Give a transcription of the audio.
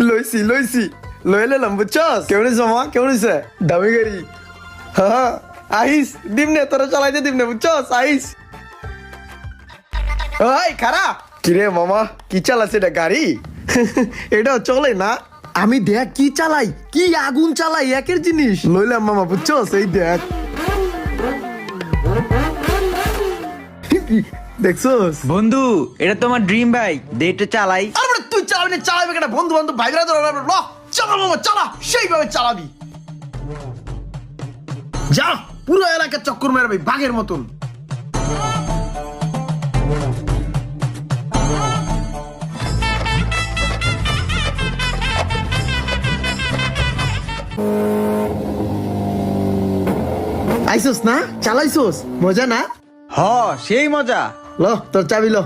লইছি লইছি লইলে বুঝছস কেমন হইছে মামা কেমন হইছে দামি গাড়ি হ্যাঁ আইস দিমনে তোরা চালাইতে দিমনে বুঝছস আইস ওই খারা কিরে মামা কি চালাচ্ছে এটা গাড়ি এটা চলে না আমি দেখ কি চালাই কি আগুন চালাই একের জিনিস লইলাম মামা বুঝছস এই দেখ দেখছস বন্ধু এটা তোমার ড্রিম বাইক দে এটা চালাই। আরে তুই চালাবি না চালাবি কেন বন্ধু বান্ধব ভাই ব্রাদার ল চালা মামা চালা সেইভাবে চালাবি যা পুরো এলাকা চক্কর মারবি বাঘের মতন আইসোস না চালাইছোস মজা না হ সেই মজা। ল তোর চাবি ল